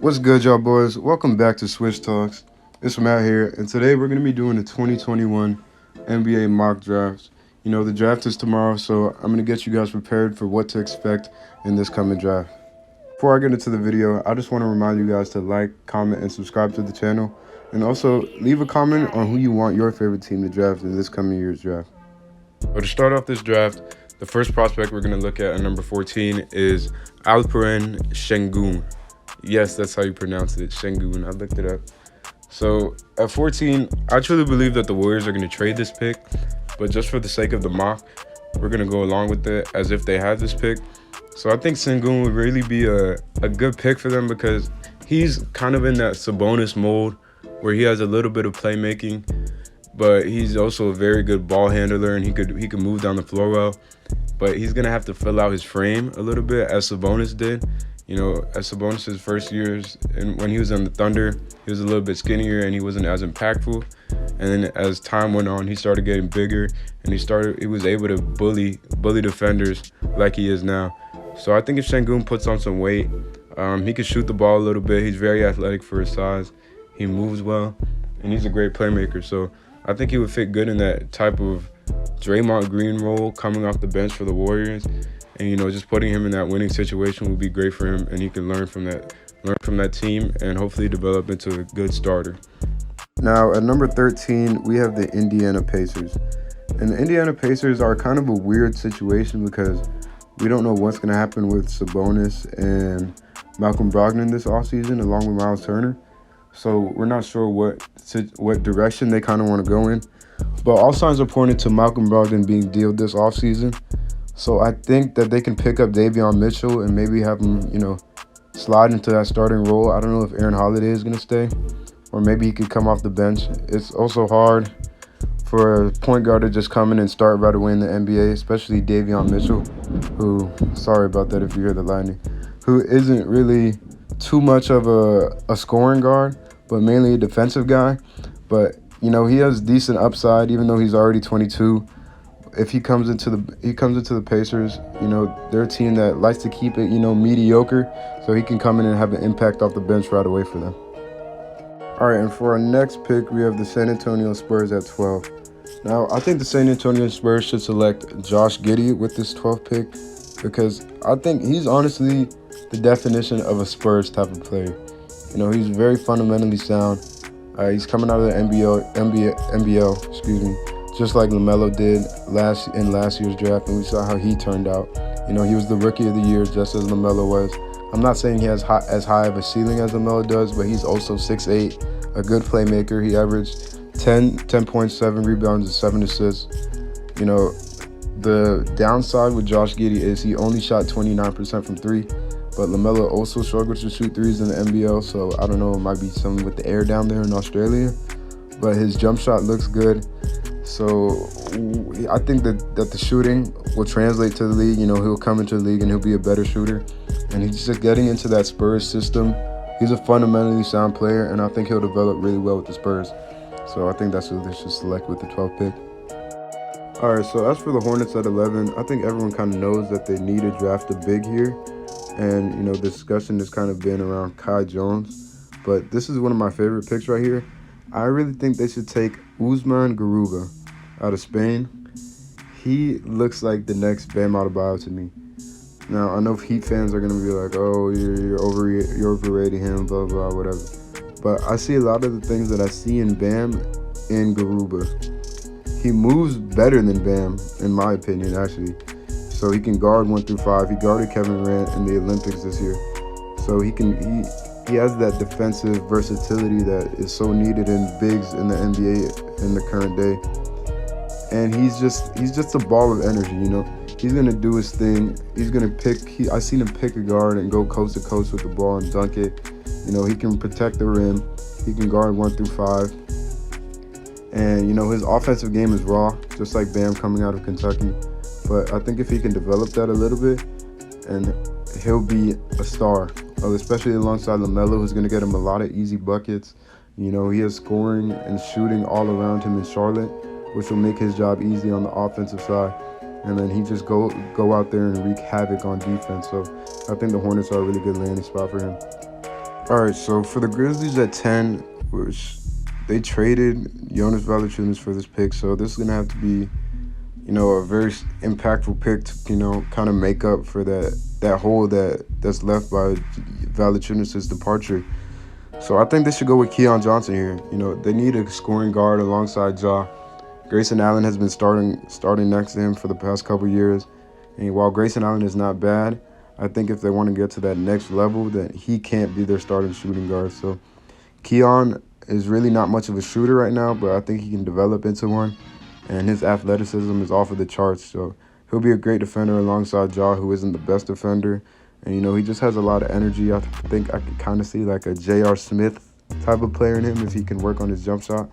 What's good, y'all boys? Welcome back to Switch Talks. It's Matt here, and today we're going to be doing the 2021 NBA mock drafts. The draft is tomorrow, so I'm going to get you guys prepared for what to expect in this coming draft. Before I get into the video, I just want to remind you guys to like, comment, and subscribe to the channel, and also leave a comment on who you want your favorite team to draft in this coming year's draft. So to start off this draft, the first prospect we're going to look at number 14 is Alperen Sengun. Yes, that's how you pronounce it, Sengun. I looked it up. So at 14, I truly believe that the Warriors are going to trade this pick, but just for the sake of the mock, we're going to go along with it as if they had this pick. So I think Sengun would really be a good pick for them because he's kind of in that Sabonis mold where he has a little bit of playmaking, but he's also a very good ball handler and he could move down the floor well. But he's going to have to fill out his frame a little bit as Sabonis did. As Sabonis' first years, and when he was on the Thunder, he was a little bit skinnier and he wasn't as impactful. And then as time went on, he started getting bigger and he was able to bully defenders like he is now. So I think if Sengun puts on some weight, he can shoot the ball a little bit. He's very athletic for his size. He moves well, and he's a great playmaker. So I think he would fit good in that type of Draymond Green role coming off the bench for the Warriors. And, just putting him in that winning situation would be great for him, and he can learn from that team and hopefully develop into a good starter. Now, at number 13, we have the Indiana Pacers. And the Indiana Pacers are kind of a weird situation because we don't know what's going to happen with Sabonis and Malcolm Brogdon this offseason, along with Miles Turner. So we're not sure what direction they kind of want to go in. But all signs are pointing to Malcolm Brogdon being dealt this offseason. So I think that they can pick up Davion Mitchell and maybe have him, slide into that starting role. I don't know if Aaron Holiday is going to stay, or maybe he could come off the bench. It's also hard for a point guard to just come in and start right away in the NBA, especially Davion Mitchell, who, sorry about that if you hear the lightning, who isn't really too much of a scoring guard, but mainly a defensive guy. But, he has decent upside, even though he's already 22. If he comes into the Pacers, they're a team that likes to keep it, mediocre, so he can come in and have an impact off the bench right away for them. All right, and for our next pick, we have the San Antonio Spurs at 12. Now, I think the San Antonio Spurs should select Josh Giddey with this 12th pick because I think he's honestly the definition of a Spurs type of player. He's very fundamentally sound. He's coming out of the NBL, just like LaMelo did in last year's draft, and we saw how he turned out. He was the Rookie of the Year just as LaMelo was. I'm not saying he has as high of a ceiling as LaMelo does, but he's also 6'8", a good playmaker. He averaged 10.7 rebounds and 7 assists. The downside with Josh Giddey is he only shot 29% from 3, but LaMelo also struggles to shoot threes in the NBL, so I don't know, it might be something with the air down there in Australia, but his jump shot looks good. So I think that the shooting will translate to the league. He'll come into the league and he'll be a better shooter. And he's just getting into that Spurs system. He's a fundamentally sound player, and I think he'll develop really well with the Spurs. So I think that's who they should select with the 12th pick. All right, so as for the Hornets at 11, I think everyone kind of knows that they need to draft a big here. And, the discussion has kind of been around Kai Jones. But this is one of my favorite picks right here. I really think they should take Usman Garuba out of Spain. He looks like the next Bam Adebayo to me. Now, I know Heat fans are going to be like, oh, you're overrating him, blah, blah, whatever. But I see a lot of the things that I see in Bam in Garuba. He moves better than Bam, in my opinion, actually. So he can guard 1 through 5. He guarded Kevin Durant in the Olympics this year. So he has that defensive versatility that is so needed in bigs in the NBA in the current day. And he's just a ball of energy, He's going to do his thing. He's going to I seen him pick a guard and go coast to coast with the ball and dunk it. He can protect the rim. He can guard 1 through 5. And, his offensive game is raw, just like Bam coming out of Kentucky. But I think if he can develop that a little bit, and he'll be a star, especially alongside LaMelo, who's going to get him a lot of easy buckets. He has scoring and shooting all around him in Charlotte, which will make his job easy on the offensive side. And then he just go out there and wreak havoc on defense. So I think the Hornets are a really good landing spot for him. All right, so for the Grizzlies at 10, which they traded Jonas Valanciunas for this pick, so this is gonna have to be, a very impactful pick to, kind of make up for that hole that's left by Valanciunas' departure. So I think they should go with Keon Johnson here. They need a scoring guard alongside Ja. Grayson Allen has been starting next to him for the past couple years, and while Grayson Allen is not bad, I think if they want to get to that next level, that he can't be their starting shooting guard. So Keon is really not much of a shooter right now, but I think he can develop into one, and his athleticism is off of the charts. So he'll be a great defender alongside Ja, who isn't the best defender, and he just has a lot of energy. I think I could kind of see like a J.R. Smith type of player in him if he can work on his jump shot.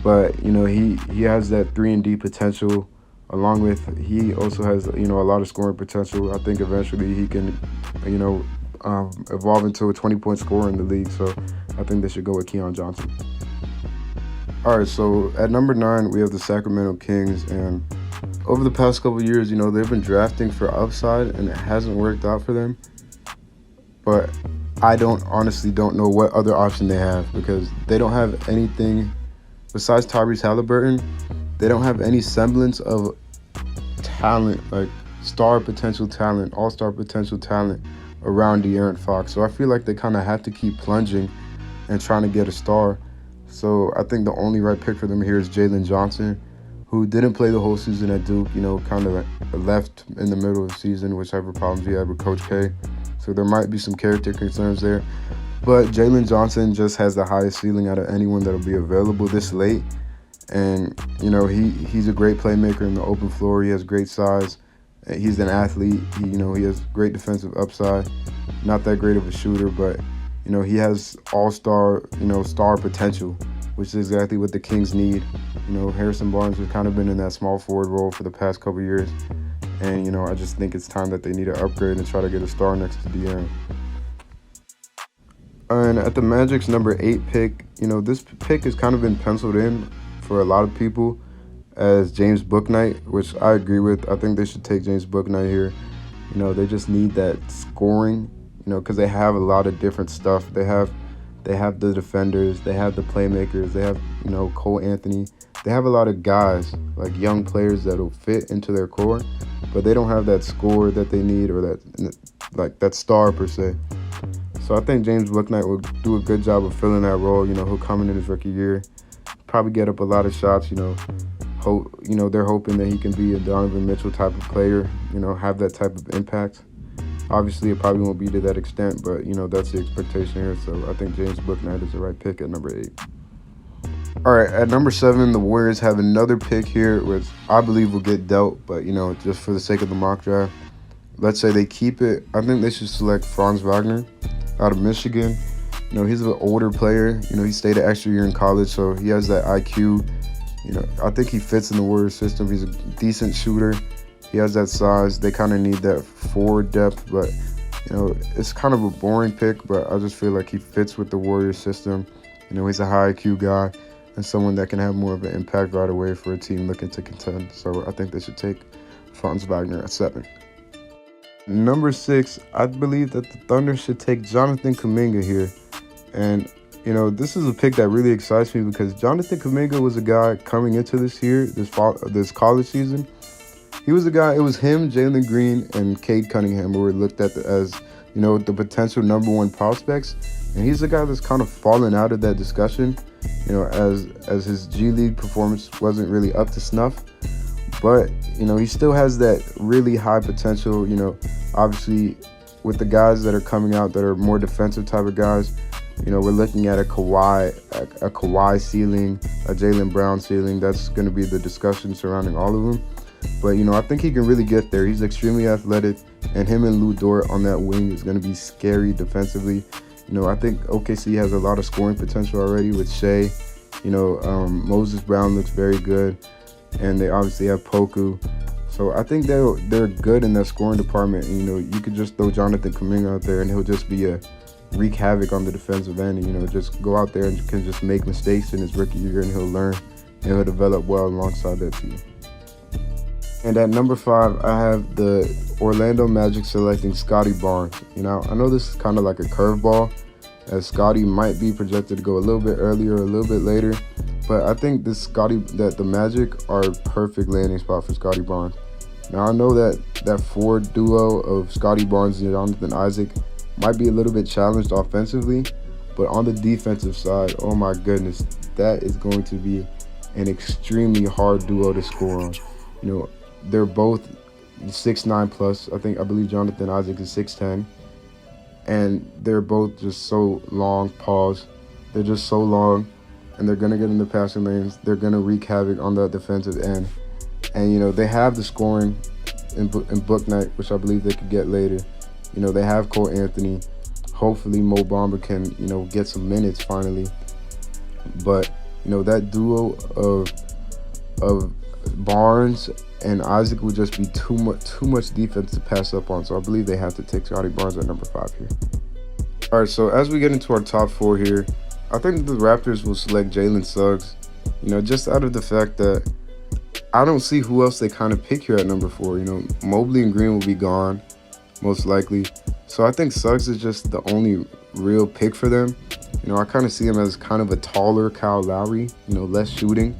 But he has that 3-and-D potential. Along with, he also has a lot of scoring potential. I think eventually he can evolve into a 20-point scorer in the league. So I think they should go with Keon Johnson. All right, so at number 9 we have the Sacramento Kings, and over the past couple of years, they've been drafting for upside, and it hasn't worked out for them. But I honestly don't know what other option they have, because they don't have anything besides Tyrese Halliburton. They don't have any semblance of talent, like star potential talent, all-star potential talent around De'Aaron Fox. So I feel like they kind of have to keep plunging and trying to get a star. So I think the only right pick for them here is Jalen Johnson, who didn't play the whole season at Duke, kind of left in the middle of the season, whichever problems he had with Coach K. So there might be some character concerns there. But Jalen Johnson just has the highest ceiling out of anyone that'll be available this late. And, he's a great playmaker in the open floor. He has great size. He's an athlete. He has great defensive upside. Not that great of a shooter, but, he has all-star, star potential, which is exactly what the Kings need. Harrison Barnes has kind of been in that small forward role for the past couple years. And, I just think it's time that they need to upgrade and try to get a star next to De'Aaron. And at the Magic's number 8 pick, this pick has kind of been penciled in for a lot of people as James Bouknight, which I agree with. I think they should take James Bouknight here. They just need that scoring, because they have a lot of different stuff. They have the defenders, they have the playmakers, they have, Cole Anthony. They have a lot of guys, like young players that'll fit into their core, but they don't have that score that they need, or that star per se. So I think James Bouknight will do a good job of filling that role. He'll come in his rookie year, probably get up a lot of shots. They're hoping that he can be a Donovan Mitchell type of player. Have that type of impact. Obviously, it probably won't be to that extent, but that's the expectation here. So I think James Bouknight is the right pick at number 8. All right, at number 7, the Warriors have another pick here, which I believe will get dealt, but just for the sake of the mock draft, let's say they keep it. I think they should select Franz Wagner out of Michigan. He's an older player. He stayed an extra year in college, so he has that IQ. I think he fits in the Warriors system. He's a decent shooter. He has that size. They kind of need that forward depth, but, it's kind of a boring pick, but I just feel like he fits with the Warriors system. He's a high IQ guy and someone that can have more of an impact right away for a team looking to contend. So I think they should take Franz Wagner at 7. Number 6, I believe that the Thunder should take Jonathan Kuminga here. And, this is a pick that really excites me, because Jonathan Kuminga was a guy coming into this college season. He was a guy, it was him, Jalen Green, and Cade Cunningham who were looked at as, the potential number 1 prospects. And he's a guy that's kind of fallen out of that discussion, as his G League performance wasn't really up to snuff. But, he still has that really high potential. Obviously, with the guys that are coming out that are more defensive type of guys, we're looking at a Kawhi ceiling, a Jaylen Brown ceiling. That's going to be the discussion surrounding all of them. But, I think he can really get there. He's extremely athletic, and him and Lou Dort on that wing is going to be scary defensively. I think OKC has a lot of scoring potential already with Shea. Moses Brown looks very good, and they obviously have Poku. So I think they're good in that scoring department. And, you could just throw Jonathan Kuminga out there, and he'll just be wreak havoc on the defensive end. And, just go out there and can just make mistakes in his rookie year, and he'll learn, and he'll develop well alongside that team. And at number 5, I have the Orlando Magic selecting Scottie Barnes. I know this is kind of like a curveball, as Scottie might be projected to go a little bit earlier or a little bit later. But I think that the Magic are a perfect landing spot for Scottie Barnes. Now I know that forward duo of Scottie Barnes and Jonathan Isaac might be a little bit challenged offensively, but on the defensive side, oh my goodness, that is going to be an extremely hard duo to score on. You know, they're both 6'9" plus. I believe Jonathan Isaac is 6'10", and they're both just so long. Pause. They're just so long, and they're gonna get in the passing lanes. They're gonna wreak havoc on the defensive end, and you know they have the scoring in Bouknight, which I believe they could get later. You know they have Cole Anthony. Hopefully Mo Bamba can get some minutes finally. But you know that duo of Barnes and Isaac would just be too much defense to pass up on. So I believe they have to take Scottie Barnes at number 5 here. All right, so as we get into our top 4 here, I think the Raptors will select Jalen Suggs. You know, just out of the fact that I don't see who else they kind of pick here at number 4. You know, Mobley and Green will be gone, most likely. So I think Suggs is just the only real pick for them. You know, I kind of see him as kind of a taller Kyle Lowry, you know, less shooting.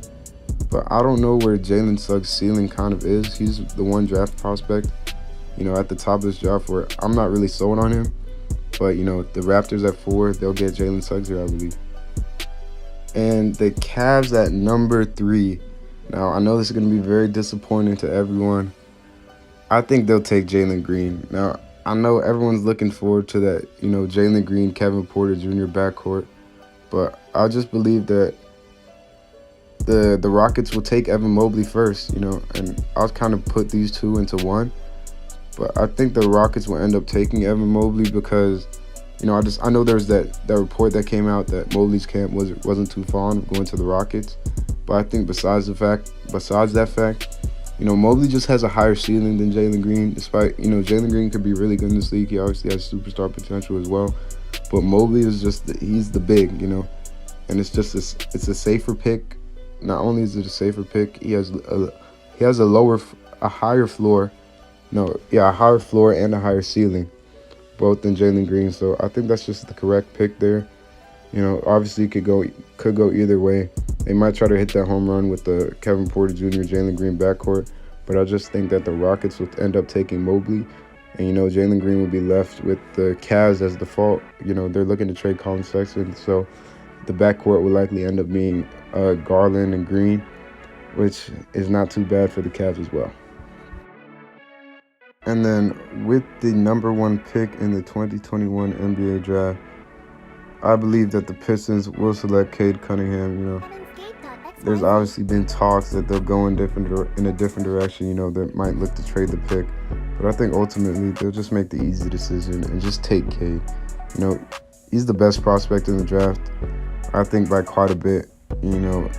But I don't know where Jalen Suggs' ceiling kind of is. He's the one draft prospect, you know, at the top of this draft where I'm not really sold on him. But, you know, the Raptors at 4, they'll get Jalen Suggs here, I believe. And the Cavs at number 3. Now, I know this is going to be very disappointing to everyone. I think they'll take Jalen Green. Now, I know everyone's looking forward to that, you know, Jalen Green, Kevin Porter Jr. backcourt. But I just believe that the Rockets will take Evan Mobley first, you know, and I'll kind of put these two into one. But I think the Rockets will end up taking Evan Mobley because, you know, I know there's that report that came out that Mobley's camp wasn't too fond of going to the Rockets. But I think besides that fact, you know, Mobley just has a higher ceiling than Jalen Green. Despite, you know, Jalen Green could be really good in this league. He obviously has superstar potential as well. But Mobley is he's the big, you know, and it's a safer pick. Not only is it a safer pick, he has a higher floor. A higher floor and a higher ceiling, both than Jalen Green. So I think that's just the correct pick there. You know, obviously could go either way. They might try to hit that home run with the Kevin Porter Jr. Jalen Green backcourt, but I just think that the Rockets will end up taking Mobley, and you know Jalen Green will be left with the Cavs as default. You know, they're looking to trade Colin Sexton, so the backcourt will likely end up being Garland and Green, which is not too bad for the Cavs as well. And then with the number 1 pick in the 2021 NBA draft, I believe that the Pistons will select Cade Cunningham. You know, there's obviously been talks that they'll go in a different direction. You know, that might look to trade the pick, but I think ultimately they'll just make the easy decision and just take Cade. You know, he's the best prospect in the draft, I think, by quite a bit. You know,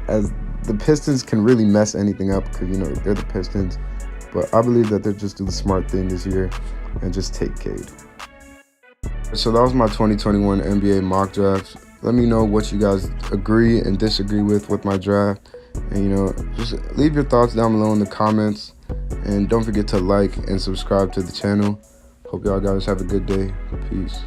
as the Pistons can really mess anything up because, you know, they're the Pistons. But I believe that they'll just do the smart thing this year and just take Cade. So that was my 2021 NBA mock draft. Let me know what you guys agree and disagree with my draft. And, you know, just leave your thoughts down below in the comments. And don't forget to like and subscribe to the channel. Hope y'all guys have a good day. Peace.